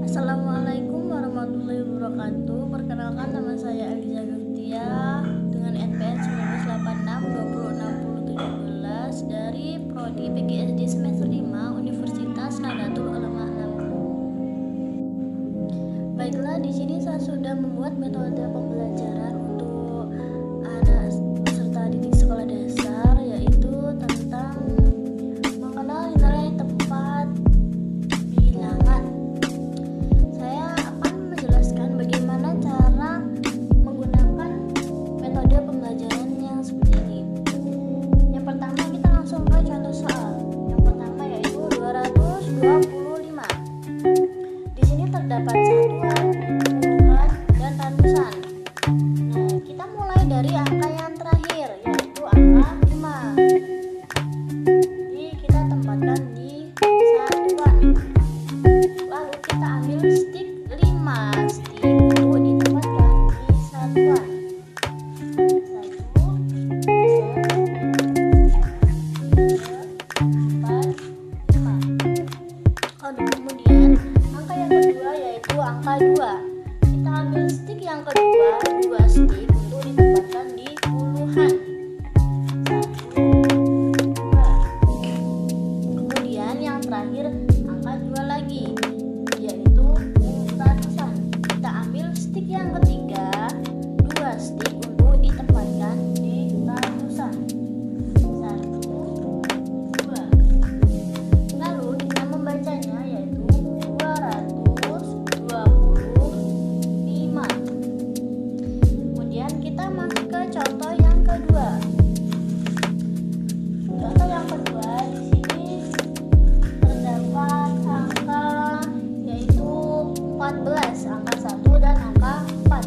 Assalamualaikum warahmatullahi wabarakatuh. Perkenalkan, nama saya Eliza Guftia dengan NPM 1986 dari Prodi PGSD semester 5 Universitas Nahdlatul Ulama Lampung. Baiklah, di sini saya sudah membuat metode pembelajaran untuk anak peserta didik sekolah dasar, yaitu tentang mengenal nilai tempat bilangan. Saya akan menjelaskan bagaimana cara menggunakan metode pembelajaran yang seperti ini. Yang pertama, kita langsung ke contoh soal. Yang pertama yaitu 225. Di sini terdapat satuan, puluhan, dan ratusan. Nah, kita mulai dari angka yang terakhir, yaitu angka 5. Jadi kita tempatkan di satuan. Lalu kita ambil stik 5 stik untuk ditempatkan di satuan. 1, 2, 3, 4, 5. Kemudian angka yang kedua yaitu angka 2. Kita ambil stik yang kedua, 2 stik untuk ditempatkan di puluhan. 1, 2. Kemudian yang terakhir angka 2 lagi, yaitu ratusan. Kita ambil stik yang ketiga, 2 stik untuk ditempatkan di ratusan. 1, 2. Lalu kita membacanya yaitu 225. Kemudian kita masuk ke contoh yang kedua. Contoh yang kedua, di sini terdapat angka yaitu 14, angka 1 dan angka 4.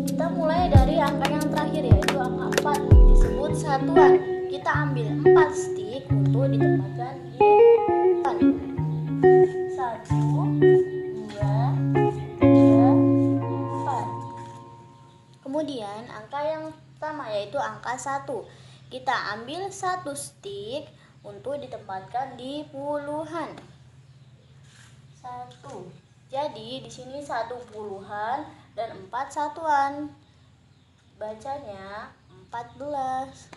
Kita mulai dari angka yang terakhir yaitu angka 4, disebut satuan. Kita ambil 4 stik untuk ditempatkan di satuan. 1, 2, 3, 4. Kemudian angka yang pertama yaitu angka 1. Kita ambil 1 stik untuk ditempatkan di puluhan. 1. Jadi di sini 1 puluhan dan 4 satuan. Bacanya 14.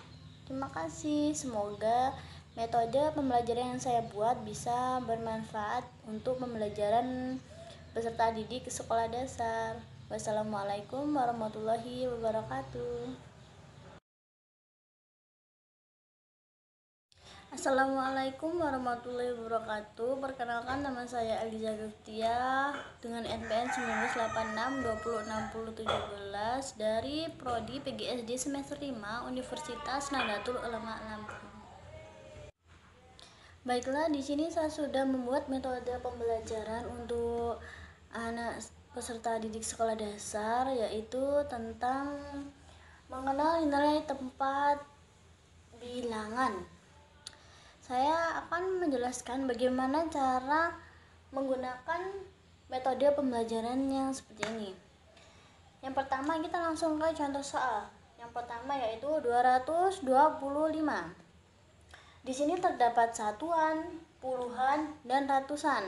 Terima kasih. Semoga metode pembelajaran yang saya buat bisa bermanfaat untuk pembelajaran peserta didik sekolah dasar. Wassalamualaikum warahmatullahi wabarakatuh. Assalamualaikum warahmatullahi wabarakatuh. Perkenalkan, nama saya Eliza Guftia dengan NPM 1986 dari Prodi PGSD semester 5 Universitas Nahdlatul Ulama Lampung. Baiklah, di sini saya sudah membuat metode pembelajaran untuk anak peserta didik sekolah dasar, yaitu tentang mengenal nilai tempat bilangan. Saya akan menjelaskan bagaimana cara menggunakan metode pembelajaran yang seperti ini. Yang pertama, kita langsung ke contoh soal. Yang pertama yaitu 225. Di sini terdapat satuan, puluhan, dan ratusan.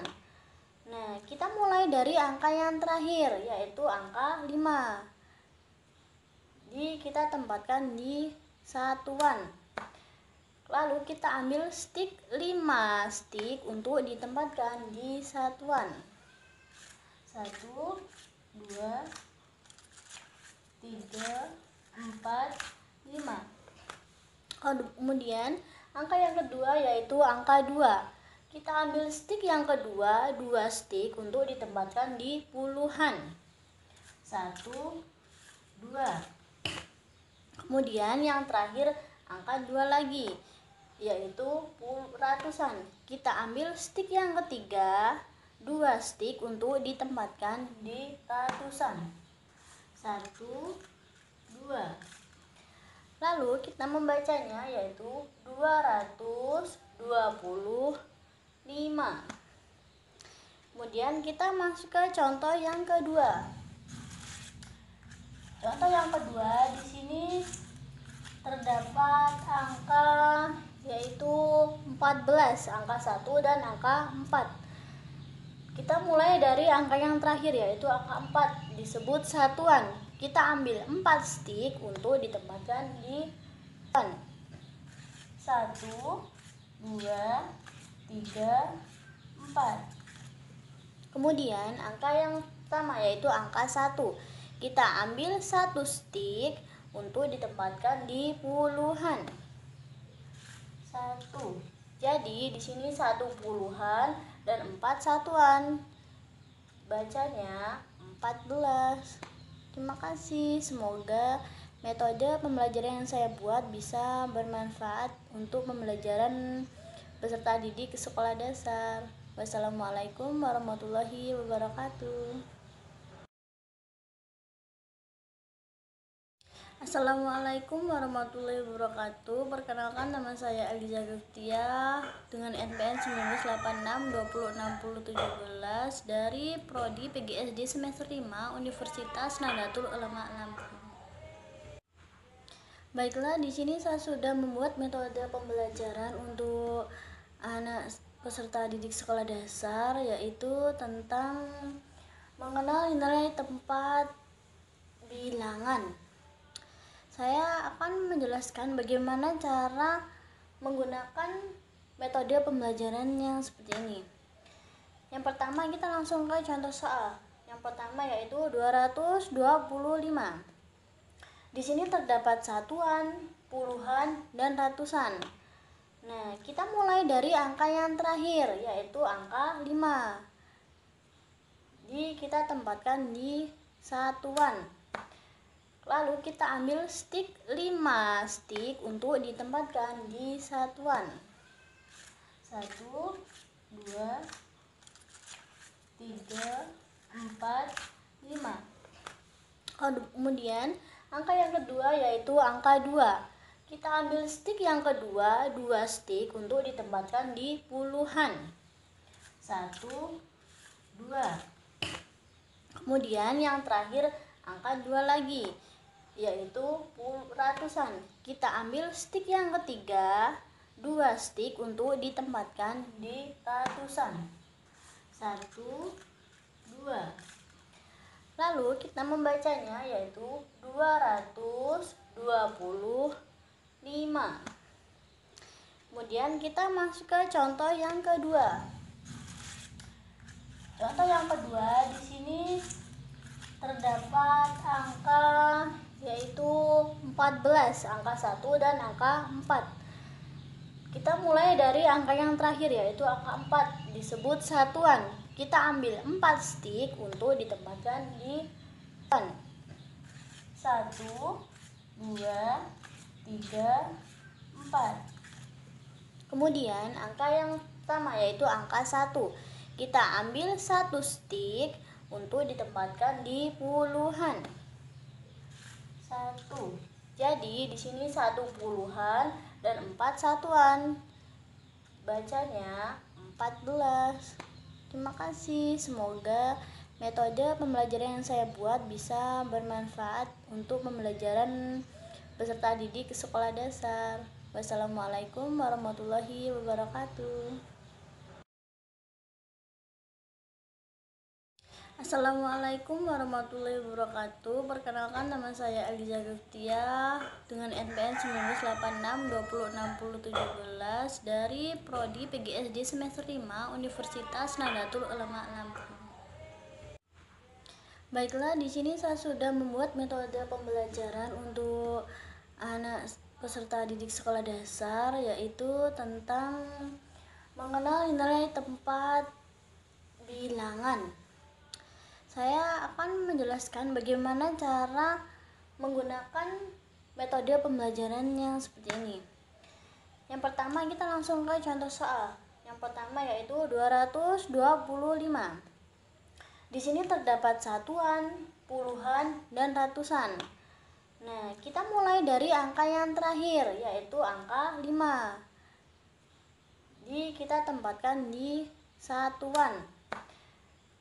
Nah, kita mulai dari angka yang terakhir yaitu angka 5. Jadi kita tempatkan di satuan. Lalu kita ambil stik 5 stik untuk ditempatkan di satuan. 1, 2, 3, 4, 5. Kemudian angka yang kedua yaitu angka 2. Kita ambil stik yang kedua, 2 stik untuk ditempatkan di puluhan. 1, 2. Kemudian yang terakhir angka 2 lagi, yaitu ratusan. Kita ambil stik yang ketiga, 2 stik untuk ditempatkan di ratusan. 1, 2. Lalu kita membacanya yaitu 225. Kemudian kita masuk ke contoh yang kedua. Contoh yang kedua, di sini terdapat angka yaitu 14, angka 1 dan angka 4. Kita mulai dari angka yang terakhir, yaitu angka 4, disebut satuan. Kita ambil 4 stik untuk ditempatkan di 1, 2, 3, 4. Kemudian angka yang pertama yaitu angka 1. Kita ambil 1 stik untuk ditempatkan di puluhan. 1. Jadi di sini 1 puluhan dan 4 satuan. Bacanya 14. Terima kasih. Semoga metode pembelajaran yang saya buat bisa bermanfaat untuk pembelajaran peserta didik ke sekolah dasar. Wassalamualaikum warahmatullahi wabarakatuh. Assalamualaikum warahmatullahi wabarakatuh. Perkenalkan, nama saya Eliza Guftia dengan NPM 1986 dari Prodi PGSD semester 5 Universitas Nahdlatul Ulama Lampung. Baiklah, di sini saya sudah membuat metode pembelajaran untuk anak peserta didik sekolah dasar, yaitu tentang mengenal nilai tempat bilangan. Saya akan menjelaskan bagaimana cara menggunakan metode pembelajaran yang seperti ini. Yang pertama, kita langsung ke contoh soal. Yang pertama yaitu 225. Di sini terdapat satuan, puluhan, dan ratusan. Nah, kita mulai dari angka yang terakhir, yaitu angka 5. Kita tempatkan di satuan. Lalu kita ambil stik 5 stik untuk ditempatkan di satuan. 1, 2, 3, 4, 5. Kemudian angka yang kedua yaitu angka 2. Kita ambil stik yang kedua, 2 stik untuk ditempatkan di puluhan. 1, 2. Kemudian yang terakhir angka 2 lagi, yaitu ratusan. Kita ambil stik yang ketiga, 2 stik untuk ditempatkan di ratusan. 1, 2. Lalu kita membacanya yaitu 225. Kemudian kita masuk ke contoh yang kedua. Contoh yang kedua, di sini terdapat angka yaitu 14, angka 1 dan angka 4. Kita mulai dari angka yang terakhir yaitu angka 4, disebut satuan. Kita ambil 4 stik untuk ditempatkan di 1, 2, 3, 4. Kemudian angka yang pertama yaitu angka 1. Kita ambil 1 stik untuk ditempatkan di puluhan. 1. Jadi di sini 1 puluhan dan 4 satuan. Bacanya 14. Terima kasih. Semoga metode pembelajaran yang saya buat bisa bermanfaat untuk pembelajaran peserta didik ke sekolah dasar. Wassalamualaikum warahmatullahi wabarakatuh. Assalamualaikum warahmatullahi wabarakatuh. Perkenalkan, nama saya Eliza Guftia dengan NPM 1986 dari Prodi PGSD semester 5 Universitas Nahdlatul Ulama Lampung. Baiklah, di sini saya sudah membuat metode pembelajaran untuk anak peserta didik sekolah dasar, yaitu tentang mengenal nilai tempat bilangan. Saya akan menjelaskan bagaimana cara menggunakan metode pembelajaran yang seperti ini. Yang pertama, kita langsung ke contoh soal. Yang pertama yaitu 225. Di sini terdapat satuan, puluhan, dan ratusan. Nah, kita mulai dari angka yang terakhir yaitu angka 5. Kita tempatkan di satuan.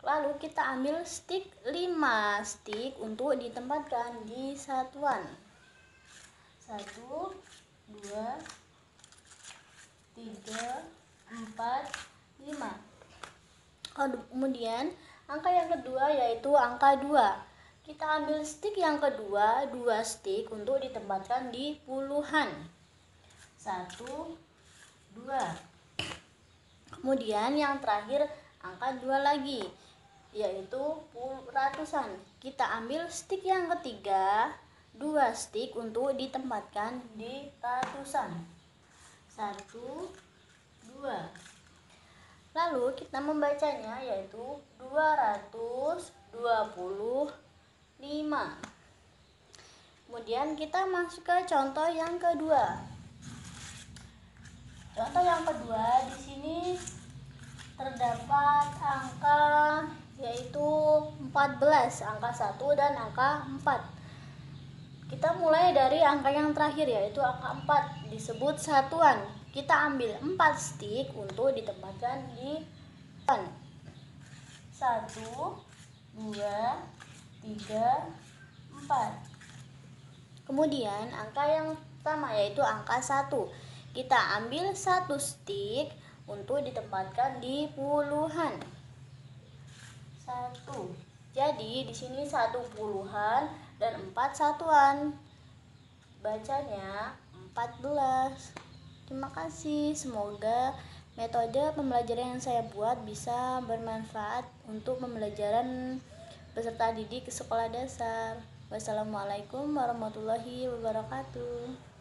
Lalu kita ambil stik 5 stik untuk ditempatkan di satuan. 1, 2, 3, 4, 5. Kemudian angka yang kedua yaitu angka 2. Kita ambil stik yang kedua, 2 stik untuk ditempatkan di puluhan. 1, 2. Kemudian yang terakhir angka 2 lagi, yaitu ratusan. Kita ambil stik yang ketiga, 2 stik untuk ditempatkan di ratusan. 1, 2. Lalu kita membacanya yaitu 225. Kemudian kita masuk ke contoh yang kedua. Contoh yang kedua, di sini terdapat angka yaitu 14, angka 1 dan angka 4. Kita mulai dari angka yang terakhir yaitu angka 4, disebut satuan. Kita ambil 4 stik untuk ditempatkan di 1, 2, 3, 4. Kemudian angka yang pertama yaitu angka 1. Kita ambil 1 stik untuk ditempatkan di puluhan. 1. Jadi di sini 1 puluhan dan 4 satuan. Bacanya 14. Terima kasih. Semoga metode pembelajaran yang saya buat bisa bermanfaat untuk pembelajaran peserta didik sekolah dasar. Wassalamualaikum warahmatullahi wabarakatuh.